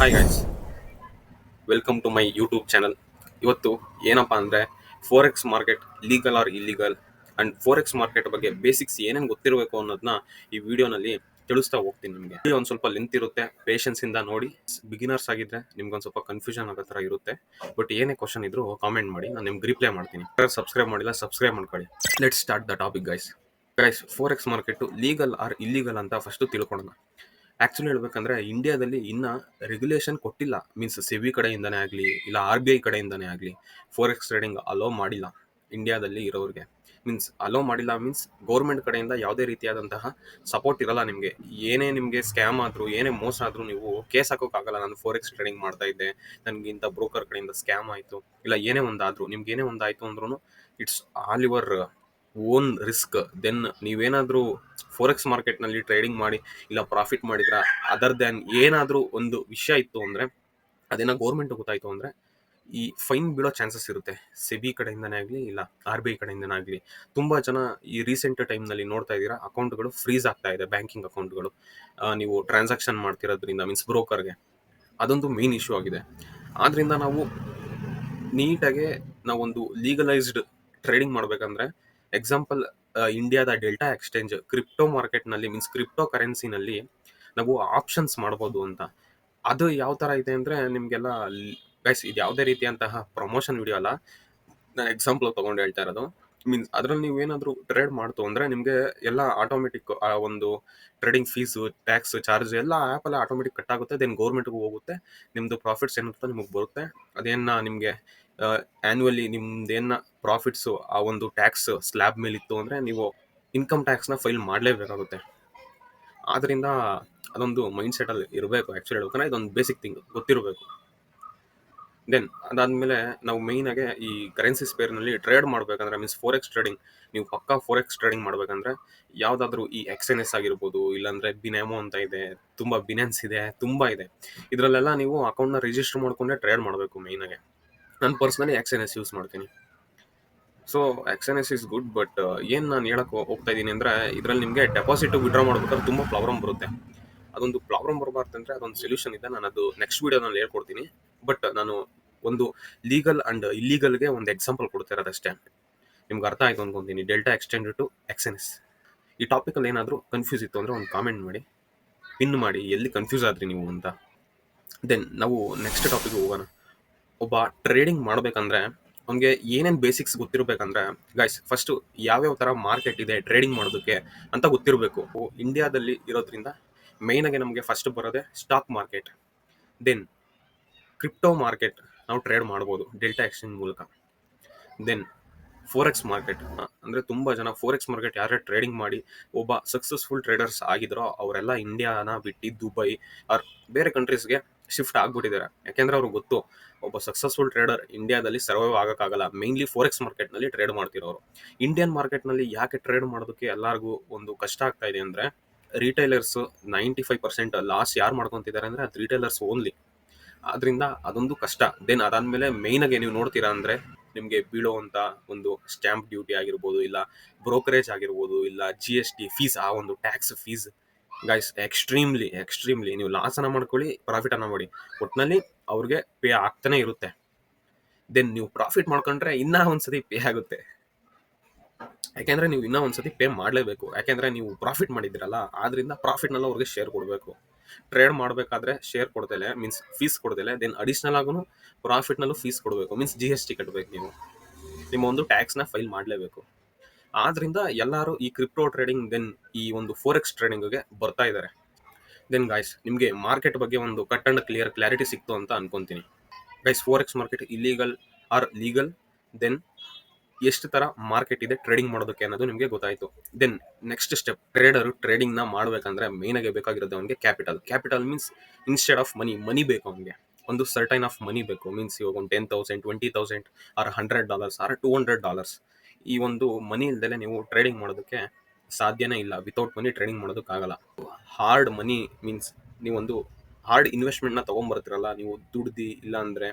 Hi guys, welcome to my YouTube channel. ಇವತ್ತು ಏನಪ್ಪ ಅಂದರೆ forex market legal or illegal and forex market ಬಗ್ಗೆ basics ಏನೇನು ಗೊತ್ತಿರಬೇಕು ಅನ್ನೋದನ್ನ ಈ ವಿಡಿಯೋನಲ್ಲಿ ತಿಳಿಸ್ತಾ ಹೋಗ್ತೀನಿ. ನಿಮಗೆ ವಿಡಿಯೋ ಒಂದು ಸ್ವಲ್ಪ ಲೆಂತ್ ಇರುತ್ತೆ, ಪೇಷನ್ಸಿಂದ ನೋಡಿ. ಬಿಗಿನರ್ಸ್ ಆಗಿದ್ದರೆ ನಿಮ್ಗೊಂದು ಸ್ವಲ್ಪ ಕನ್ಫ್ಯೂಷನ್ ಆಗೋ ಥರ ಇರುತ್ತೆ. ಬಟ್ ಏನೇ ಕ್ವಶನ್ ಇದ್ರೂ ಕಾಮೆಂಟ್ ಮಾಡಿ, ನಾನು ನಿಮ್ಗೆ ರಿಪ್ಲೈ ಮಾಡ್ತೀನಿ. ಸಬ್ಸ್ಕ್ರೈಬ್ ಮಾಡಿಲ್ಲ ಸಬ್ಸ್ಕ್ರೈಬ್ ಮಾಡ್ಕೊಳ್ಳಿ. Let's start the topic guys. Forex market legal or illegal ಅಂತ ಫಸ್ಟು ತಿಳ್ಕೊಳ್ಳೋಣ. ಆ್ಯಕ್ಚುಲಿ ಹೇಳ್ಬೇಕಂದ್ರೆ ಇಂಡಿಯಾದಲ್ಲಿ ಇನ್ನೂ ರೆಗ್ಯುಲೇಷನ್ ಕೊಟ್ಟಿಲ್ಲ. ಮೀನ್ಸ್ ಸೆಬಿ ಕಡೆಯಿಂದನೇ ಆಗಲಿ ಇಲ್ಲ RBI ಕಡೆಯಿಂದನೇ ಆಗಲಿ ಫೋರೆಕ್ಸ್ ಟ್ರೇಡಿಂಗ್ ಅಲೋ ಮಾಡಿಲ್ಲ ಇಂಡಿಯಾದಲ್ಲಿ ಇರೋರಿಗೆ. ಮೀನ್ಸ್ ಅಲೋ ಮಾಡಿಲ್ಲ ಮೀನ್ಸ್ ಗೌರ್ಮೆಂಟ್ ಕಡೆಯಿಂದ ಯಾವುದೇ ರೀತಿಯಾದಂತಹ ಸಪೋರ್ಟ್ ಇರಲ್ಲ ನಿಮಗೆ. ಏನೇ ನಿಮಗೆ ಸ್ಕ್ಯಾಮ್ ಆದರೂ ಏನೇ ಮೋಸ ಆದರೂ ನೀವು ಕೇಸ್ ಹಾಕೋಕ್ಕಾಗಲ್ಲ. ನಾನು ಫೋರೆಕ್ಸ್ ಟ್ರೇಡಿಂಗ್ ಮಾಡ್ತಾ ಇದ್ದೆ, ನನಗಿಂತ ಬ್ರೋಕರ್ ಕಡೆಯಿಂದ ಸ್ಕ್ಯಾಮ್ ಆಯಿತು ಇಲ್ಲ ಏನೇ ಒಂದಾದರೂ ನಿಮ್ಗೆ ಏನೇ ಒಂದಾಯಿತು ಅಂದ್ರೂ it's all your own risk. Then ನೀವೇನಾದರೂ ಫೋರೆಕ್ಸ್ ಮಾರ್ಕೆಟ್ನಲ್ಲಿ ಟ್ರೇಡಿಂಗ್ ಮಾಡಿ ಇಲ್ಲ ಪ್ರಾಫಿಟ್ ಮಾಡಿದ್ರ ಅದರ್ ದ್ಯಾನ್ ಏನಾದರೂ ಒಂದು ವಿಷಯ ಇತ್ತು ಅಂದರೆ ಅದೇನೋ ಗೌರ್ಮೆಂಟ್ ಗೊತ್ತಾಯಿತು ಅಂದರೆ ಈ ಫೈನ್ ಬೀಳೋ ಚಾನ್ಸಸ್ ಇರುತ್ತೆ. ಸೆಬಿ ಕಡೆಯಿಂದನೇ ಆಗಲಿ ಇಲ್ಲ RBI ಕಡೆಯಿಂದನೇ ಆಗಲಿ. ತುಂಬ ಜನ ಈ ರೀಸೆಂಟ್ ಟೈಮ್ನಲ್ಲಿ ನೋಡ್ತಾ ಇದ್ದೀರಾ, ಅಕೌಂಟ್ಗಳು ಫ್ರೀಸ್ ಆಗ್ತಾ ಇದೆ, ಬ್ಯಾಂಕಿಂಗ್ ಅಕೌಂಟ್ಗಳು. ನೀವು ಟ್ರಾನ್ಸಾಕ್ಷನ್ ಮಾಡ್ತಿರೋದ್ರಿಂದ ಮೀನ್ಸ್ ಬ್ರೋಕರ್ಗೆ ಅದೊಂದು ಮೇನ್ ಇಶ್ಯೂ ಆಗಿದೆ. ಆದ್ದರಿಂದ ನಾವು ನೀಟಾಗೆ ನಾವೊಂದು ಲೀಗಲೈಸ್ಡ್ ಟ್ರೇಡಿಂಗ್ ಮಾಡಬೇಕಂದ್ರೆ ಎಕ್ಸಾಂಪಲ್ ಇಂಡಿಯಾದ ಡೆಲ್ಟಾ ಎಕ್ಸ್ಚೇಂಜ್ ಕ್ರಿಪ್ಟೋ ಮಾರ್ಕೆಟ್ನಲ್ಲಿ ಮೀನ್ಸ್ ಕ್ರಿಪ್ಟೋ ಕರೆನ್ಸಿನಲ್ಲಿ ನಾವು ಆಪ್ಷನ್ಸ್ ಮಾಡ್ಬೋದು ಅಂತ. ಅದು ಯಾವ ಥರ ಇದೆ ಅಂದರೆ ನಿಮಗೆಲ್ಲ ಗೈಸ್, ಇದು ಯಾವುದೇ ರೀತಿಯಂತಹ ಪ್ರಮೋಷನ್ ವಿಡಿಯೋ ಅಲ್ಲ, ನಾನು ಎಕ್ಸಾಂಪಲ್ ತೊಗೊಂಡು ಹೇಳ್ತಾ ಇರೋದು. ಮೀನ್ಸ್ ಅದರಲ್ಲಿ ನೀವು ಏನಾದರೂ ಟ್ರೇಡ್ ಮಾಡ್ತು ಅಂದರೆ ನಿಮಗೆ ಎಲ್ಲ ಆಟೋಮೆಟಿಕ್ ಒಂದು ಟ್ರೇಡಿಂಗ್ ಫೀಸು ಟ್ಯಾಕ್ಸ್ ಚಾರ್ಜ್ ಎಲ್ಲ ಆ್ಯಪಲ್ಲೇ ಆಟೋಮೆಟಿಕ್ ಕಟ್ ಆಗುತ್ತೆ. ದೆನ್ ಗೌರ್ಮೆಂಟ್ಗೂ ಹೋಗುತ್ತೆ, ನಿಮ್ಮದು ಪ್ರಾಫಿಟ್ಸ್ ಏನಿರುತ್ತೋ ನಿಮಗೆ ಬರುತ್ತೆ. ಅದೇನು ನಿಮಗೆ ಆ್ಯನ್ಯುವಲಿ ನಿಮ್ದೇನು ಪ್ರಾಫಿಟ್ಸು ಆ ಒಂದು ಟ್ಯಾಕ್ಸ್ ಸ್ಲ್ಯಾಬ್ ಮೇಲಿತ್ತು ಅಂದರೆ ನೀವು ಇನ್ಕಮ್ ಟ್ಯಾಕ್ಸ್ನ ಫೈಲ್ ಮಾಡಲೇಬೇಕಾಗುತ್ತೆ. ಆದ್ದರಿಂದ ಅದೊಂದು ಮೈಂಡ್ ಸೆಟಲ್ಲಿ ಇರಬೇಕು. ಆ್ಯಕ್ಚುಲಿ ಹೇಳ್ಬೇಕಂದ್ರೆ ಇದೊಂದು ಬೇಸಿಕ್ ಥಿಂಗ್ ಗೊತ್ತಿರಬೇಕು. ದೆನ್ ಅದಾದಮೇಲೆ ನಾವು ಮೇಯ್ನಾಗೆ ಈ ಕರೆನ್ಸಿ ಸ್ಪೇರ್ನಲ್ಲಿ ಟ್ರೇಡ್ ಮಾಡಬೇಕಂದ್ರೆ ಮೀನ್ಸ್ ಫೋರೆಕ್ಸ್ ಟ್ರೇಡಿಂಗ್, ನೀವು ಪಕ್ಕಾ ಫೋರೆಕ್ಸ್ ಟ್ರೇಡಿಂಗ್ ಮಾಡಬೇಕಂದ್ರೆ ಯಾವುದಾದ್ರೂ ಈ XNS ಆಗಿರ್ಬೋದು, ಇಲ್ಲಾಂದರೆ ಬಿನಾಮೋ ಅಂತ ಇದೆ, ತುಂಬ ಬಿನಾನ್ಸ್ ಇದೆ, ತುಂಬ ಇದೆ. ಇದರಲ್ಲೆಲ್ಲ ನೀವು ಅಕೌಂಟ್ನ ರಿಜಿಸ್ಟರ್ ಮಾಡ್ಕೊಂಡೆ ಟ್ರೇಡ್ ಮಾಡಬೇಕು ಮೇಯ್ನಾಗೆ. ನಾನು ಪರ್ಸ್ನಲಿ XNS ಯೂಸ್ ಮಾಡ್ತೀನಿ. So XNS is good. But ಏನು ನಾನು ಹೇಳಕ್ಕೆ ಹೋಗ್ತಾ ಇದ್ದೀನಿ ಅಂದರೆ ಇದರಲ್ಲಿ ನಿಮಗೆ ಡೆಪಾಸಿಟ್ ವಿಡ್ರಾ ಮಾಡ್ಬೇಕಾದ್ರೆ ತುಂಬ ಪ್ರಾಬ್ಲಮ್ ಬರುತ್ತೆ. ಅದೊಂದು ಪ್ರಾಬ್ಲಮ್ ಬರಬಾರ್ದಂದ್ರೆ ಅದೊಂದು ಸೊಲ್ಯೂಷನ್ ಇದೆ, ನಾನು ಅದು ನೆಕ್ಸ್ಟ್ ವೀಡಿಯೋದಲ್ಲಿ ಹೇಳ್ಕೊಡ್ತೀನಿ. ಬಟ್ ನಾನು ಒಂದು ಲೀಗಲ್ ಆ್ಯಂಡ್ ಇಲ್ಲೀಗಲ್ಗೆ ಒಂದು ಎಕ್ಸಾಂಪಲ್ ಕೊಡ್ತಿರೋದಷ್ಟೇ. ನಿಮ್ಗೆ ಅರ್ಥ ಆಯಿತು ಅಂದ್ಕೊತೀನಿ. Delta exchange to XNS. ಈ ಟಾಪಿಕಲ್ಲಿ ಏನಾದರೂ ಕನ್ಫ್ಯೂಸ್ ಇತ್ತು ಅಂದರೆ ಒಂದು ಕಾಮೆಂಟ್ ಮಾಡಿ, ಪಿನ್ ಮಾಡಿ ಎಲ್ಲಿ ಕನ್ಫ್ಯೂಸ್ ಆದ್ರಿ ನೀವು ಅಂತ. ದೆನ್ ನಾವು ನೆಕ್ಸ್ಟ್ ಟಾಪಿಕ್ಗೆ ಹೋಗೋಣ. ಒಬ್ಬ ಟ್ರೇಡಿಂಗ್ ಮಾಡಬೇಕಂದ್ರೆ ಅವ್ನಿಗೆ ಏನೇನು ಬೇಸಿಕ್ಸ್ ಗೊತ್ತಿರಬೇಕಂದ್ರೆ ಗೈಸ್, ಫಸ್ಟು ಯಾವ್ಯಾವ ಥರ ಮಾರ್ಕೆಟ್ ಇದೆ ಟ್ರೇಡಿಂಗ್ ಮಾಡೋದಕ್ಕೆ ಅಂತ ಗೊತ್ತಿರಬೇಕು. ಇಂಡಿಯಾದಲ್ಲಿ ಇರೋದ್ರಿಂದ ಮೇಯ್ನಾಗೆ ನಮಗೆ ಫಸ್ಟ್ ಬರೋದೇ stock market, then crypto market ನಾವು ಟ್ರೇಡ್ ಮಾಡ್ಬೋದು ಡೆಲ್ಟಾ ಎಕ್ಸ್ಚೇಂಜ್ ಮೂಲಕ. ದೆನ್ ಫೋರೆಕ್ಸ್ ಮಾರ್ಕೆಟ್ ಅಂದರೆ ತುಂಬ ಜನ ಫೋರೆಕ್ಸ್ ಮಾರ್ಕೆಟ್ ಯಾರೇ ಟ್ರೇಡಿಂಗ್ ಮಾಡಿ ಒಬ್ಬ ಸಕ್ಸಸ್ಫುಲ್ ಟ್ರೇಡರ್ಸ್ ಆಗಿದ್ರೋ ಅವರೆಲ್ಲ ಇಂಡಿಯಾನ ಬಿಟ್ಟು ದುಬೈ ಆರ್ ಬೇರೆ ಕಂಟ್ರೀಸ್ಗೆ ಶಿಫ್ಟ್ ಆಗಿಬಿಟ್ಟಿದ್ದಾರೆ. ಯಾಕೆಂದರೆ ಅವ್ರಿಗೆ ಗೊತ್ತು ಒಬ್ಬ ಸಕ್ಸಸ್ಫುಲ್ ಟ್ರೇಡರ್ ಇಂಡಿಯಾದಲ್ಲಿ ಸರ್ವೈವ್ ಆಗೋಕ್ಕಾಗಲ್ಲ. ಮೇಯ್ನ್ಲಿ ಫೋರೆಕ್ಸ್ ಮಾರ್ಕೆಟ್ನಲ್ಲಿ ಟ್ರೇಡ್ ಮಾಡ್ತಿರೋರು. ಇಂಡಿಯನ್ ಮಾರ್ಕೆಟ್ನಲ್ಲಿ ಯಾಕೆ ಟ್ರೇಡ್ ಮಾಡೋದಕ್ಕೆ ಎಲ್ಲರಿಗೂ ಒಂದು ಕಷ್ಟ ಆಗ್ತಾ ಇದೆ ಅಂದರೆ ರಿಟೈಲರ್ಸು 95% ಲಾಸ್ ಯಾರು ಮಾಡ್ಕೊತಿದ್ದಾರೆ ಅಂದರೆ ಅದು ರಿಟೈಲರ್ಸ್ ಓನ್ಲಿ. ಆದ್ರಿಂದ ಅದೊಂದು ಕಷ್ಟ. ದೆನ್ ಅದಾದಮೇಲೆ ಮೇಯ್ನಾಗೆ ನೀವು ನೋಡ್ತೀರಾ ಅಂದರೆ ನಿಮಗೆ ಬೀಳೋವಂಥ ಒಂದು ಸ್ಟ್ಯಾಂಪ್ ಡ್ಯೂಟಿ ಆಗಿರ್ಬೋದು, ಇಲ್ಲ ಬ್ರೋಕರೇಜ್ ಆಗಿರ್ಬೋದು, ಇಲ್ಲ GST ಫೀಸ್, ಆ ಒಂದು ಟ್ಯಾಕ್ಸ್ ಫೀಸ್ ಗೈಸ್ ಎಕ್ಸ್ಟ್ರೀಮ್ಲಿ ನೀವು ಲಾಸನ್ನು ಮಾಡ್ಕೊಳ್ಳಿ, ಪ್ರಾಫಿಟನ್ನು ಮಾಡಿ, ಒಟ್ಟಿನಲ್ಲಿ ಅವ್ರಿಗೆ ಪೇ ಆಗ್ತಾನೆ ಇರುತ್ತೆ. ದೆನ್ ನೀವು ಪ್ರಾಫಿಟ್ ಮಾಡ್ಕೊಂಡ್ರೆ ಇನ್ನೂ ಒಂದ್ಸತಿ ಪೇ ಆಗುತ್ತೆ. ಯಾಕೆಂದರೆ ನೀವು ಇನ್ನೂ ಒಂದ್ಸತಿ ಪೇ ಮಾಡಲೇಬೇಕು. ಯಾಕೆಂದರೆ ನೀವು ಪ್ರಾಫಿಟ್ ಮಾಡಿದ್ದೀರಲ್ಲ, ಆದ್ರಿಂದ ಪ್ರಾಫಿಟ್ನೆಲ್ಲ ಅವ್ರಿಗೆ ಶೇರ್ ಕೊಡಬೇಕು. ಟ್ರೇಡ್ ಮಾಡಬೇಕಾದ್ರೆ ಶೇರ್ ಕೊಡ್ದೇಲೆ ಮೀನ್ಸ್ ಫೀಸ್ ಕೊಡ್ದೇಲೆ ದೆನ್ ಅಡಿಷ್ನಲ್ ಆಗೂ ಪ್ರಾಫಿಟ್ನಲ್ಲೂ ಫೀಸ್ ಕೊಡಬೇಕು. ಮೀನ್ಸ್ GST ಕಟ್ಟಬೇಕು. ನೀವು ನಿಮ್ಮ ಒಂದು ಟ್ಯಾಕ್ಸ್ನ ಫೈಲ್ ಮಾಡಲೇಬೇಕು. ಆದ್ರಿಂದ ಎಲ್ಲರೂ ಈ ಕ್ರಿಪ್ಟೋ ಟ್ರೇಡಿಂಗ್ ದೆನ್ ಈ ಒಂದು ಫೋರೆಕ್ಸ್ ಟ್ರೇಡಿಂಗ್ಗೆ ಬರ್ತಾ ಇದ್ದಾರೆ. ದೆನ್ ಗೈಸ್, ನಿಮಗೆ ಮಾರ್ಕೆಟ್ ಬಗ್ಗೆ ಒಂದು ಕಟ್ ಅಂಡ್ ಕ್ಲಾರಿಟಿ ಸಿಕ್ತು ಅಂತ ಅನ್ಕೊಂತೀನಿ. Guys, forex market illegal or legal, then ಎಷ್ಟು ಥರ ಮಾರ್ಕೆಟ್ ಇದೆ ಟ್ರೇಡಿಂಗ್ ಮಾಡೋದಕ್ಕೆ ಅನ್ನೋದು ನಿಮಗೆ ಗೊತ್ತಾಯಿತು. ದೆನ್ ನೆಕ್ಸ್ಟ್ ಸ್ಟೆಪ್, ಟ್ರೇಡರು ಟ್ರೇಡಿಂಗ್ನ ಮಾಡಬೇಕಂದ್ರೆ ಮೇಯ್ನಾಗೆ ಬೇಕಾಗಿರೋದು ಅವನಿಗೆ capital means instead of money ಬೇಕು ಅವನಿಗೆ. ಒಂದು ಸರ್ಟೈನ್ ಆಫ್ ಮನಿ ಬೇಕು. ಮೀನ್ಸ್ ಇವಾಗ ಒಂದು 10,000 20,000 ಆರ್ $100 ಆರ್ $200 ಈ ಒಂದು ಮನಿ ಇಲ್ದಲೆ ನೀವು ಟ್ರೇಡಿಂಗ್ ಮಾಡೋದಕ್ಕೆ ಸಾಧ್ಯನೇ ಇಲ್ಲ. ವಿತೌಟ್ ಮನಿ ಟ್ರೇಡಿಂಗ್ ಮಾಡೋದಕ್ಕಾಗಲ್ಲ. ಹಾರ್ಡ್ ಮನಿ ಮೀನ್ಸ್ ನೀವೊಂದು ಹಾರ್ಡ್ ಇನ್ವೆಸ್ಟ್ಮೆಂಟ್ನ ತೊಗೊಂಬರ್ತಿರಲ್ಲ, ನೀವು ದುಡ್ದು ಇಲ್ಲ ಅಂದರೆ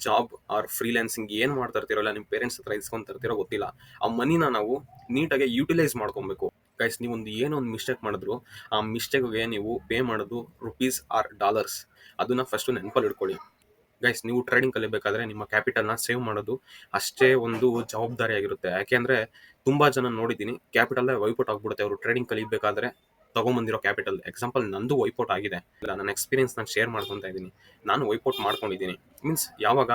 ಜಾಬ್ ಆರ್ ಫ್ರೀಲ್ಯಾನ್ಸಿಂಗ್ ಏನು ಮಾಡ್ತಾ ಇರ್ತೀರಲ್ಲ, ನಿಮ್ಮ ಪೇರೆಂಟ್ಸ್ ಹತ್ರ ಇಸ್ಕೊಂತ ಇರ್ತೀರೋ ಗೊತ್ತಿಲ್ಲ, ಆ ಮನಿನ ನಾವು ನೀಟಾಗಿ ಯೂಟಿಲೈಸ್ ಮಾಡ್ಕೊಬೇಕು. ಗೈಸ್ ನೀವೊಂದು ಏನೋ ಒಂದು ಮಿಸ್ಟೇಕ್ ಮಾಡಿದ್ರು ಆ ಮಿಸ್ಟೇಕ್ಗೆ ನೀವು ಪೇ ಮಾಡೋದು ರುಪೀಸ್ ಆರ್ ಡಾಲರ್ಸ್. ಅದನ್ನ ಫಸ್ಟ್ ನೆನಪಲ್ಲಿ ಇಟ್ಕೊಳ್ಳಿ. ಗೈಸ್ ನೀವು ಟ್ರೇಡಿಂಗ್ ಕಲಿಬೇಕಾದ್ರೆ ನಿಮ್ಮ ಕ್ಯಾಪಿಟಲ್ನ ಸೇವ್ ಮಾಡೋದು ಅಷ್ಟೇ ಒಂದು ಜವಾಬ್ದಾರಿಯಾಗಿರುತ್ತೆ. ಯಾಕೆಂದ್ರೆ ತುಂಬಾ ಜನ ನೋಡಿದ್ದೀನಿ ಕ್ಯಾಪಿಟಲ್ ವೈಪೌಟ್ ಆಗ್ಬಿಡುತ್ತೆ ಅವರು ಟ್ರೇಡಿಂಗ್ ಕಲಿಬೇಕಾದ್ರೆ ತಗೊಂಬಂದಿರೋ ಕ್ಯಾಪಿಟಲ್. ಎಕ್ಸಾಂಪಲ್ ನಂದು ವೈಪೌಟ್ ಆಗಿದೆ, ಇಲ್ಲ ನನ್ನ ಎಕ್ಸ್ಪೀರಿಯನ್ಸ್ ನಾನು ಶೇರ್ ಮಾಡ್ಕೊತಾ ಇದ್ದೀನಿ. ನಾನು ವೈಪೌಟ್ ಮಾಡ್ಕೊಂಡಿದ್ದೀನಿ. ಮೀನ್ಸ್ ಯಾವಾಗ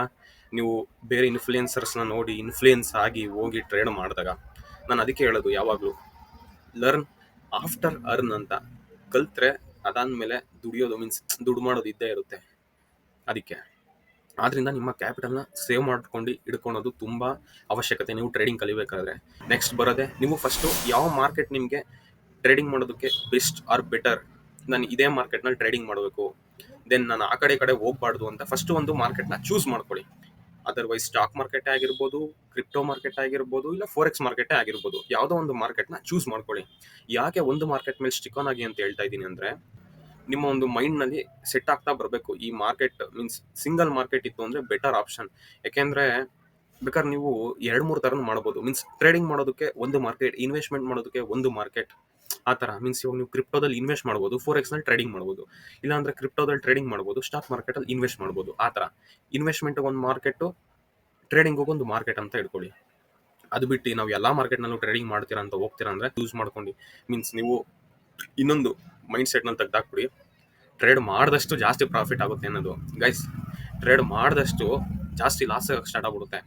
ನೀವು ಬೇರೆ ಇನ್ಫ್ಲೂಯೆನ್ಸರ್ಸ್ನ ನೋಡಿ ಇನ್ಫ್ಲೂಯೆನ್ಸ್ ಆಗಿ ಹೋಗಿ ಟ್ರೇಡ್ ಮಾಡಿದಾಗ, ನಾನು ಅದಕ್ಕೆ ಹೇಳೋದು ಯಾವಾಗಲೂ ಲರ್ನ್ ಆಫ್ಟರ್ ಅರ್ನ್ ಅಂತ. ಕಲ್ತ್ರೆ ಅದಾದ್ಮೇಲೆ ದುಡಿಯೋದು ಮೀನ್ಸ್ ದುಡ್ಡು ಮಾಡೋದು ಇದ್ದೇ ಇರುತ್ತೆ. ಅದಕ್ಕೆ ಆದ್ರಿಂದ ನಿಮ್ಮ ಕ್ಯಾಪಿಟಲ್ನ ಸೇವ್ ಮಾಡ್ಕೊಂಡು ಇಟ್ಕೊಳೋದು ತುಂಬಾ ಅವಶ್ಯಕತೆ ನೀವು ಟ್ರೇಡಿಂಗ್ ಕಲಿಬೇಕಾದ್ರೆ. ನೆಕ್ಸ್ಟ್ ಬರೋದೆ ನೀವು ಫಸ್ಟು ಯಾವ ಮಾರ್ಕೆಟ್ ನಿಮಗೆ ಟ್ರೇಡಿಂಗ್ ಮಾಡೋದಕ್ಕೆ ಬೆಸ್ಟ್ ಆರ್ ಬೆಟರ್. ನಾನು ಇದೇ ಮಾರ್ಕೆಟ್ನಲ್ಲಿ ಟ್ರೇಡಿಂಗ್ ಮಾಡಬೇಕು, ದೆನ್ ನಾನು ಆ ಕಡೆ ಹೋಗ್ಬಾರ್ದು ಅಂತ ಫಸ್ಟ್ ಒಂದು ಮಾರ್ಕೆಟ್ನ ಚೂಸ್ ಮಾಡ್ಕೊಳ್ಳಿ. ಅದರ್ವೈಸ್ ಸ್ಟಾಕ್ ಮಾರ್ಕೆಟ್ ಆಗಿರ್ಬೋದು, ಕ್ರಿಪ್ಟೋ ಮಾರ್ಕೆಟ್ ಆಗಿರ್ಬೋದು, ಇಲ್ಲ ಫೋರೆಕ್ಸ್ ಮಾರ್ಕೆಟ್ ಆಗಿರ್ಬೋದು, ಯಾವುದೋ ಒಂದು ಮಾರ್ಕೆಟ್ನ ಚೂಸ್ ಮಾಡ್ಕೊಳ್ಳಿ. ಯಾಕೆ ಒಂದು ಮಾರ್ಕೆಟ್ ಮೇಲೆ ಸ್ಟಿಕ್ ಆನ್ ಆಗಿ ಅಂತ ಹೇಳ್ತಾ ಇದ್ದೀನಿ ಅಂದರೆ, ನಿಮ್ಮ ಒಂದು ಮೈಂಡ್ನಲ್ಲಿ ಸೆಟ್ ಆಗ್ತಾ ಬರಬೇಕು. ಈ ಮಾರ್ಕೆಟ್ ಮೀನ್ಸ್ ಸಿಂಗಲ್ ಮಾರ್ಕೆಟ್ ಇತ್ತು ಅಂದರೆ ಬೆಟರ್ ಆಪ್ಷನ್. ಯಾಕೆಂದರೆ ಬೇಕಾದ್ರೆ ನೀವು 2-3 ಥರ ಮಾಡ್ಬೋದು. ಮೀನ್ಸ್ ಟ್ರೇಡಿಂಗ್ ಮಾಡೋದಕ್ಕೆ ಒಂದು ಮಾರ್ಕೆಟ್, ಇನ್ವೆಸ್ಟ್ಮೆಂಟ್ ಮಾಡೋದಕ್ಕೆ ಒಂದು ಮಾರ್ಕೆಟ್, ಆ ಥರ. ಮೀನ್ಸ್ ಇವಾಗ ನೀವು ಕ್ರಿಪ್ಟೋದಲ್ಲಿ ಇನ್ವೆಸ್ಟ್ ಮಾಡ್ಬೋದು, ಫೋರೆಕ್ಸ್ನಲ್ಲಿ ಟ್ರೇಡಿಂಗ್ ಮಾಡ್ಬೋದು, ಇಲ್ಲಾಂದರೆ ಕ್ರಿಪ್ಟೋದಲ್ಲಿ ಟ್ರೇಡಿಂಗ್ ಮಾಡ್ಬೋದು, ಸ್ಟಾಕ್ ಮಾರ್ಕೆಟಲ್ಲಿ ಇನ್ವೆಸ್ಟ್ ಮಾಡ್ಬೋದು. ಆ ಥರ ಇನ್ವೆಸ್ಟ್ಮೆಂಟ್ಗೆ ಒಂದು ಮಾರ್ಕೆಟು, ಟ್ರೇಡಿಂಗಿಗೆ ಒಂದು ಮಾರ್ಕೆಟ್ ಅಂತ ಇಟ್ಕೊಳ್ಳಿ. ಅದು ಬಿಟ್ಟು ನಾವು ಎಲ್ಲ ಮಾರ್ಕೆಟ್ನಲ್ಲೂ ಟ್ರೇಡಿಂಗ್ ಮಾಡ್ತೀರಾ ಅಂತ ಹೋಗ್ತೀರಾ ಅಂದರೆ ಯೂಸ್ ಮಾಡ್ಕೊಂಡು ಮೀನ್ಸ್ ನೀವು ಇನ್ನೊಂದು ಮೈಂಡ್ ಸೆಟ್ನಲ್ಲಿ ತೆಗ್ದಾಕ್ಬಿಡಿ, ಟ್ರೇಡ್ ಮಾಡಿದಷ್ಟು ಜಾಸ್ತಿ ಪ್ರಾಫಿಟ್ ಆಗುತ್ತೆ ಅನ್ನೋದು. ಗೈಸ್ ಟ್ರೇಡ್ ಮಾಡಿದಷ್ಟು ಜಾಸ್ತಿ ಲಾಸ್ ಆಗೋಕ್ಕೆ ಸ್ಟಾರ್ಟ್ ಆಗ್ಬಿಡುತ್ತೆ.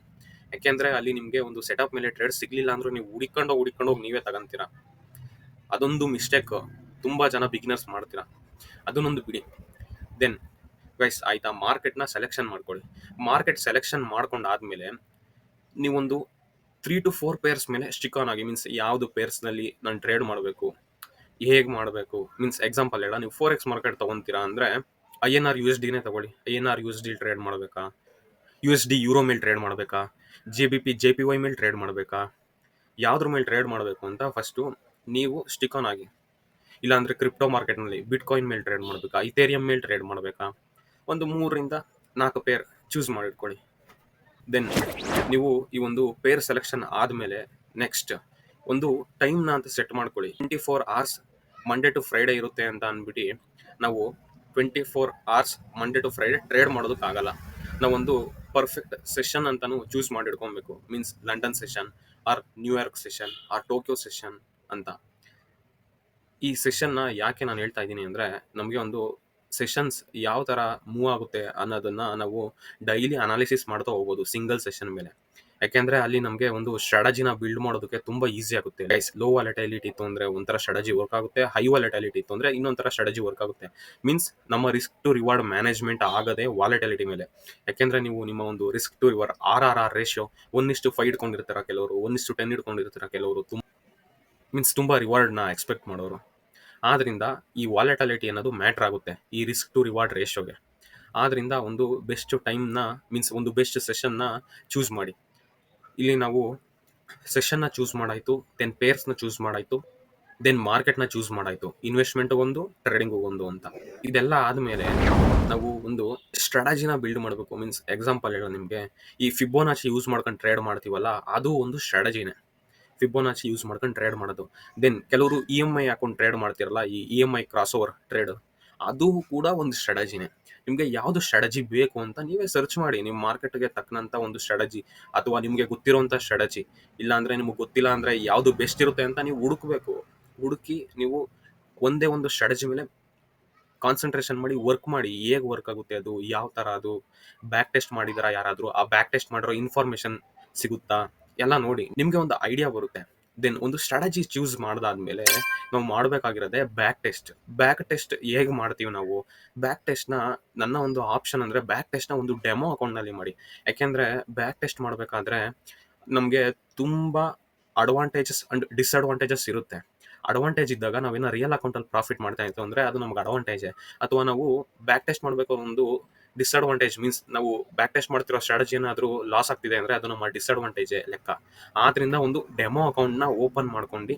ಯಾಕೆಂದರೆ ಅಲ್ಲಿ ನಿಮಗೆ ಒಂದು ಸೆಟಪ್ ಮೇಲೆ ಟ್ರೇಡ್ ಸಿಗಲಿಲ್ಲ ಅಂದರೂ ನೀವು ಹುಡುಕೊಂಡು ನೀವೇ ತಗೊಂತೀರಾ. ಅದೊಂದು ಮಿಸ್ಟೇಕ್ ತುಂಬ ಜನ ಬಿಗಿನರ್ಸ್ ಮಾಡ್ತೀರಾ, ಅದನ್ನೊಂದು ಬಿಡಿ. ದೆನ್ ಗೈಸ್ ಆಯಿತಾ, ಮಾರ್ಕೆಟ್ನ ಸೆಲೆಕ್ಷನ್ ಮಾಡ್ಕೊಳ್ಳಿ. ಮಾರ್ಕೆಟ್ ಸೆಲೆಕ್ಷನ್ ಮಾಡ್ಕೊಂಡಾದ್ಮೇಲೆ ನೀವೊಂದು 3 to 4 ಪೇರ್ಸ್ ಮೇಲೆ ಸ್ಟಿಕ್ ಆನ್ ಆಗಿ. ಮೀನ್ಸ್ ಯಾವುದು ಪೇರ್ಸ್ನಲ್ಲಿ ನಾನು ಟ್ರೇಡ್ ಮಾಡಬೇಕು, ಹೇಗೆ ಮಾಡಬೇಕು. ಮೀನ್ಸ್ ಎಕ್ಸಾಂಪಲ್ ಹೇಳ, ನೀವು ಫೋರೆಕ್ಸ್ ಮಾರ್ಕೆಟ್ ತೊಗೊತೀರಾ ಅಂದರೆ INR USD ತಗೊಳ್ಳಿ. INR USD ಟ್ರೇಡ್ ಮಾಡಬೇಕಾ, USD ಯೂರೋ ಮೇಲೆ ಟ್ರೇಡ್ ಮಾಡಬೇಕಾ, JBP JPY ಮೇಲೆ ಟ್ರೇಡ್ ಮಾಡಬೇಕಾ, ಯಾವುದ್ರ ಮೇಲೆ ಟ್ರೇಡ್ ಮಾಡಬೇಕು ಅಂತ ಫಸ್ಟು ನೀವು ಸ್ಟಿಕ್ ಆನ್ ಆಗಿ. ಇಲ್ಲಾಂದರೆ ಕ್ರಿಪ್ಟೋ ಮಾರ್ಕೆಟ್ನಲ್ಲಿ ಬಿಟ್ಕಾಯಿನ್ ಮೇಲೆ ಟ್ರೇಡ್ ಮಾಡಬೇಕಾ, ಇಥೇರಿಯಂ ಮೇಲೆ ಟ್ರೇಡ್ ಮಾಡಬೇಕಾ, ಒಂದು 3-4 ಪೇರ್ ಚೂಸ್ ಮಾಡಿಟ್ಕೊಳ್ಳಿ. ದೆನ್ ನೀವು ಈ ಒಂದು ಪೇರ್ ಸೆಲೆಕ್ಷನ್ ಆದಮೇಲೆ ನೆಕ್ಸ್ಟ್ ಒಂದು ಟೈಮ್ನ ಅಂತ ಸೆಟ್ ಮಾಡ್ಕೊಳ್ಳಿ. 24 hours ಮಂಡೇ ಟು ಫ್ರೈಡೇ ಇರುತ್ತೆ ಅಂತ ಅಂದ್ಬಿಟ್ಟು ನಾವು 24 hours Monday to Friday trade ಮಾಡೋದಕ್ಕಾಗಲ್ಲ. ನಾವೊಂದು ಪರ್ಫೆಕ್ಟ್ ಸೆಷನ್ ಅಂತಲೂ ಚೂಸ್ ಮಾಡಿ ಇಟ್ಕೊಬೇಕು. Means London session or New York session or Tokyo session ಅಂತ. ಈ ಸೆಷನ್ನ ಯಾಕೆ ನಾನು ಹೇಳ್ತಾ ಇದ್ದೀನಿ ಅಂದರೆ, ನಮಗೆ ಒಂದು ಸೆಷನ್ಸ್ ಯಾವ ಥರ ಮೂವ್ ಆಗುತ್ತೆ ಅನ್ನೋದನ್ನು ನಾವು ಡೈಲಿ ಅನಾಲಿಸಿಸ್ ಮಾಡ್ತಾ ಹೋಗ್ಬೋದು ಸಿಂಗಲ್ ಸೆಷನ್ ಮೇಲೆ. ಯಾಕೆಂದರೆ ಅಲ್ಲಿ ನಮಗೆ ಒಂದು ಸ್ಟ್ರಾಟಜಿನ ಬಿಲ್ಡ್ ಮಾಡೋದಕ್ಕೆ ತುಂಬ ಈಸಿ ಆಗುತ್ತೆ. ಗೈಸ್ ಲೋ ವಾಲಟೈಲಿಟಿ ಇತ್ತು ಅಂದರೆ ಒಂಥರ ಸ್ಟ್ರಾಟಜಿ ವರ್ಕ್ ಆಗುತ್ತೆ, ಹೈ ವಾಲಟೈಲಿಟಿ ಇತ್ತು ಅಂದರೆ ಇನ್ನೊಂಥರ ಸ್ಟ್ರಾಟಜಿ ವರ್ಕ್ ಆಗುತ್ತೆ. ಮೀನ್ಸ್ ನಮ್ಮ ರಿಸ್ಕ್ ಟು ರಿವಾರ್ಡ್ ಮ್ಯಾನೇಜ್ಮೆಂಟ್ ಆಗದೆ ವಾಲಟೈಲಿಟಿ ಮೇಲೆ. ಯಾಕೆಂದರೆ ನೀವು ನಿಮ್ಮ ಒಂದು risk to reward RRR ratio 1:5 ಇಟ್ಕೊಂಡಿರ್ತಾರೆ ಕೆಲವರು, 1:10 ಇಟ್ಕೊಂಡಿರ್ತಾರೆ ಕೆಲವರು. ಮೀನ್ಸ್ ತುಂಬ ರಿವಾರ್ಡ್ನ ಎಕ್ಸ್ಪೆಕ್ಟ್ ಮಾಡೋರು. ಆದ್ದರಿಂದ ಈ ವಾಲಟೈಲಿಟಿ ಅನ್ನೋದು ಮ್ಯಾಟ್ರ್ ಆಗುತ್ತೆ ಈ ರಿಸ್ಕ್ ಟು ರಿವಾರ್ಡ್ ರೇಷಿಯೋಗೆ. ಆದ್ದರಿಂದ ಒಂದು ಬೆಸ್ಟ್ ಟೈಮ್ನ ಮೀನ್ಸ್ ಒಂದು ಬೆಸ್ಟ್ ಸೆಷನ್ನ ಚೂಸ್ ಮಾಡಿ. ಇಲ್ಲಿ ನಾವು ಸೆಷನ್ನ ಚೂಸ್ ಮಾಡಾಯಿತು, ದೆನ್ ಪೇರ್ಸ್ನ ಚೂಸ್ ಮಾಡಾಯಿತು, ದೆನ್ ಮಾರ್ಕೆಟ್ನ ಚೂಸ್ ಮಾಡಾಯಿತು, ಇನ್ವೆಸ್ಟ್ಮೆಂಟ್ಗೊಂದು ಟ್ರೇಡಿಂಗ್ಗೊಂದು ಅಂತ. ಇದೆಲ್ಲ ಆದಮೇಲೆ ನಾವು ಒಂದು ಸ್ಟ್ರಾಟಜಿನ ಬಿಲ್ಡ್ ಮಾಡಬೇಕು. ಮೀನ್ಸ್ ಎಕ್ಸಾಂಪಲ್ ಹೇಳೋ ನಿಮಗೆ, ಈ ಫಿಬೋನಾಚಿ ಯೂಸ್ ಮಾಡ್ಕೊಂಡು ಟ್ರೇಡ್ ಮಾಡ್ತೀವಲ್ಲ, ಅದು ಒಂದು ಸ್ಟ್ರಾಟಜಿನೇ. ಫಿಬೋನಾಚಿ ಯೂಸ್ ಮಾಡ್ಕೊಂಡು ಟ್ರೇಡ್ ಮಾಡೋದು. ದೆನ್ ಕೆಲವರು EMI ಹಾಕೊಂಡು ಟ್ರೇಡ್ ಮಾಡ್ತಿರಲ್ಲ, ಈ EMI ಕ್ರಾಸ್ ಓವರ್ ಟ್ರೇಡ್, ಅದು ಕೂಡ ಒಂದು ಸ್ಟ್ರಾಟಜಿನೇ. ನಿಮಗೆ ಯಾವುದು ಸ್ಟ್ರಾಟಜಿ ಬೇಕು ಅಂತ ನೀವೇ ಸರ್ಚ್ ಮಾಡಿ, ನಿಮ್ಮ ಮಾರ್ಕೆಟ್ಗೆ ತಕ್ಕನಂಥ ಒಂದು ಸ್ಟ್ರಾಟಜಿ ಅಥವಾ ನಿಮಗೆ ಗೊತ್ತಿರೋಂಥ ಸ್ಟ್ರಾಟಜಿ. ಇಲ್ಲಾಂದರೆ ನಿಮಗೆ ಗೊತ್ತಿಲ್ಲ ಅಂದರೆ ಯಾವುದು ಬೆಸ್ಟ್ ಇರುತ್ತೆ ಅಂತ ನೀವು ಹುಡುಕಬೇಕು. ಹುಡುಕಿ ನೀವು ಒಂದೇ ಒಂದು ಸ್ಟ್ರಾಟಜಿ ಮೇಲೆ ಕಾನ್ಸಂಟ್ರೇಷನ್ ಮಾಡಿ ವರ್ಕ್ ಮಾಡಿ. ಹೇಗೆ ವರ್ಕ್ ಆಗುತ್ತೆ ಅದು, ಯಾವ ಥರ ಅದು ಬ್ಯಾಕ್ ಟೆಸ್ಟ್ ಮಾಡಿದಾರಾ ಯಾರಾದರೂ, ಆ ಬ್ಯಾಕ್ ಟೆಸ್ಟ್ ಮಾಡಿರೋ ಇನ್ಫಾರ್ಮೇಷನ್ ಸಿಗುತ್ತಾ ಎಲ್ಲ ನೋಡಿ ನಿಮಗೆ ಒಂದು ಐಡಿಯಾ ಬರುತ್ತೆ. ದೆನ್ ಒಂದು ಸ್ಟ್ರಾಟಜಿ ಚೂಸ್ ಮಾಡಿದಾದ್ಮೇಲೆ ನಾವು ಮಾಡಬೇಕಾಗಿರೋದೆ ಬ್ಯಾಕ್ ಟೆಸ್ಟ್. ಬ್ಯಾಕ್ ಟೆಸ್ಟ್ ಹೇಗೆ ಮಾಡ್ತೀವಿ ನಾವು, ಬ್ಯಾಕ್ ಟೆಸ್ಟ್ನ ನನ್ನ ಒಂದು ಆಪ್ಷನ್ ಅಂದರೆ ಬ್ಯಾಕ್ ಟೆಸ್ಟ್ನ ಒಂದು ಡೆಮೋ ಅಕೌಂಟ್ನಲ್ಲಿ ಮಾಡಿ. ಯಾಕೆಂದರೆ ಬ್ಯಾಕ್ ಟೆಸ್ಟ್ ಮಾಡಬೇಕಾದ್ರೆ ನಮಗೆ ತುಂಬ ಅಡ್ವಾಂಟೇಜಸ್ ಆ್ಯಂಡ್ ಡಿಸ್ಅಡ್ವಾಂಟೇಜಸ್ ಇರುತ್ತೆ. ಅಡ್ವಾಂಟೇಜ್ ಇದ್ದಾಗ ನಾವೇನೋ ರಿಯಲ್ ಅಕೌಂಟಲ್ಲಿ ಪ್ರಾಫಿಟ್ ಮಾಡ್ತಾ ಇತ್ತು ಅಂದರೆ ಅದು ನಮ್ಗೆ ಅಡ್ವಾಂಟೇಜೇ. ಅಥವಾ ನಾವು ಬ್ಯಾಕ್ ಟೆಸ್ಟ್ ಮಾಡಬೇಕು ಒಂದು ಡಿಸ್ಅಡ್ವಾಂಟೇಜ್, ಮೀನ್ಸ್ ನಾವು ಬ್ಯಾಕ್ ಟೆಸ್ಟ್ ಮಾಡ್ತಿರೋ ಸ್ಟ್ರಾಟಜಿ ಏನಾದರೂ ಲಾಸ್ ಆಗ್ತಿದೆ ಅಂದರೆ ಅದು ನಮ್ಮ ಡಿಸ್ಅಡ್ವಾಂಟೇಜೇ ಲೆಕ್ಕ. ಆದ್ದರಿಂದ ಒಂದು ಡೆಮೋ ಅಕೌಂಟ್ನ ಓಪನ್ ಮಾಡ್ಕೊಂಡು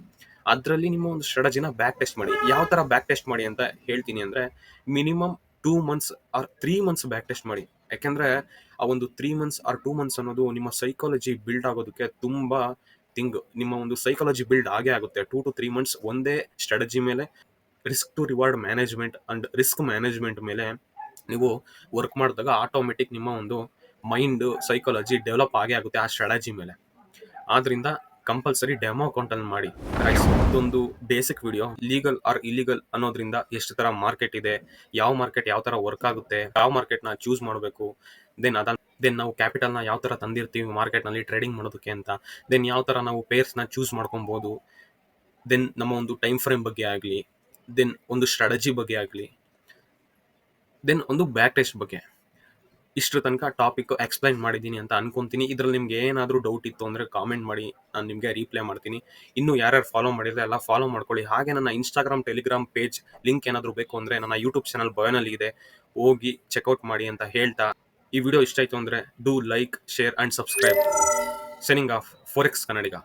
ಅದರಲ್ಲಿ ನಿಮ್ಮ ಒಂದು ಸ್ಟ್ರಾಟಜಿನ ಬ್ಯಾಕ್ ಟೆಸ್ಟ್ ಮಾಡಿ. ಯಾವ ಥರ ಬ್ಯಾಕ್ ಟೆಸ್ಟ್ ಮಾಡಿ ಅಂತ ಹೇಳ್ತೀನಿ ಅಂದರೆ, minimum 2 months or 3 months back test ಮಾಡಿ. ಯಾಕೆಂದರೆ ಆ ಒಂದು 3 months ಆರ್ 2 months ಅನ್ನೋದು ನಿಮ್ಮ ಸೈಕಾಲಜಿ ಬಿಲ್ಡ್ ಆಗೋದಕ್ಕೆ ತುಂಬ ಥಿಂಗ್ ನಿಮ್ಮ ಒಂದು ಸೈಕಾಲಜಿ ಬಿಲ್ಡ್ ಆಗೇ ಆಗುತ್ತೆ. 2 to 3 months ಒಂದೇ ಸ್ಟ್ರಾಟಜಿ ಮೇಲೆ risk to reward management and risk management ಮೇಲೆ ನೀವು ವರ್ಕ್ ಮಾಡಿದಾಗ ಆಟೋಮೆಟಿಕ್ ನಿಮ್ಮ ಒಂದು ಮೈಂಡ್ ಸೈಕಾಲಜಿ ಡೆವಲಪ್ ಆಗೇ ಆಗುತ್ತೆ ಆ ಸ್ಟ್ರಾಟಜಿ ಮೇಲೆ. ಆದ್ರಿಂದ ಕಂಪಲ್ಸರಿ ಡೆಮೋ ಅಕೌಂಟಲ್ಲಿ ಮಾಡಿ. ಇದೊಂದು basic video. Legal or illegal ಅನ್ನೋದ್ರಿಂದ ಎಷ್ಟು ತರ ಮಾರ್ಕೆಟ್ ಇದೆ, ಯಾವ ಮಾರ್ಕೆಟ್ ಯಾವ ತರ ವರ್ಕ್ ಆಗುತ್ತೆ, ಯಾವ ಮಾರ್ಕೆಟ್ನ ಚೂಸ್ ಮಾಡಬೇಕು, ದೆನ್ ನಾವು ಕ್ಯಾಪಿಟಲ್ನ ಯಾವ ತರ ತಂದಿರ್ತೀವಿ ಮಾರ್ಕೆಟ್ನಲ್ಲಿ ಟ್ರೇಡಿಂಗ್ ಮಾಡೋದಕ್ಕೆ ಅಂತ, ದೆನ್ ಯಾವ ತರ ನಾವು ಪೇರ್ಸ್ನ ಚೂಸ್ ಮಾಡ್ಕೊಬೋದು, ದೆನ್ ನಮ್ಮ ಒಂದು ಟೈಮ್ ಫ್ರೇಮ್ ಬಗ್ಗೆ ಆಗಲಿ, ದೆನ್ ಒಂದು ಸ್ಟ್ರಾಟಜಿ ಬಗ್ಗೆ ಆಗಲಿ, ದೆನ್ ಒಂದು ಬ್ಯಾಕ್ ಟೆಸ್ಟ್ ಬಗ್ಗೆ, ಇಷ್ಟರ ತನಕ ಟಾಪಿಕ್ ಎಕ್ಸ್ಪ್ಲೈನ್ ಮಾಡಿದ್ದೀನಿ ಅಂತ ಅನ್ಕೊಂತೀನಿ. ಇದ್ರಲ್ಲಿ ನಿಮ್ಗೆ ಏನಾದರೂ ಡೌಟ್ ಇತ್ತು ಅಂದರೆ ಕಾಮೆಂಟ್ ಮಾಡಿ, ನಾನು ನಿಮಗೆ ರೀಪ್ಲೈ ಮಾಡ್ತೀನಿ. ಇನ್ನೂ ಯಾರ್ಯಾರು ಫಾಲೋ ಮಾಡಿದ್ರೆ ಎಲ್ಲ ಫಾಲೋ ಮಾಡ್ಕೊಳ್ಳಿ. ಹಾಗೆ ನನ್ನ ಇನ್ಸ್ಟಾಗ್ರಾಮ್ ಟೆಲಿಗ್ರಾಮ್ ಪೇಜ್ ಲಿಂಕ್ ಏನಾದರೂ ಬೇಕು ಅಂದರೆ ನನ್ನ ಯೂಟ್ಯೂಬ್ ಚಾನಲ್ ಬಯೋನಲ್ಲಿ ಇದೆ, ಹೋಗಿ ಚೆಕ್ಔಟ್ ಮಾಡಿ ಅಂತ ಹೇಳ್ತಾ, ಈ ವಿಡಿಯೋ ಇಷ್ಟ ಆಯಿತು ಅಂದರೆ do like, share and subscribe. Signing off forex Kannadiga.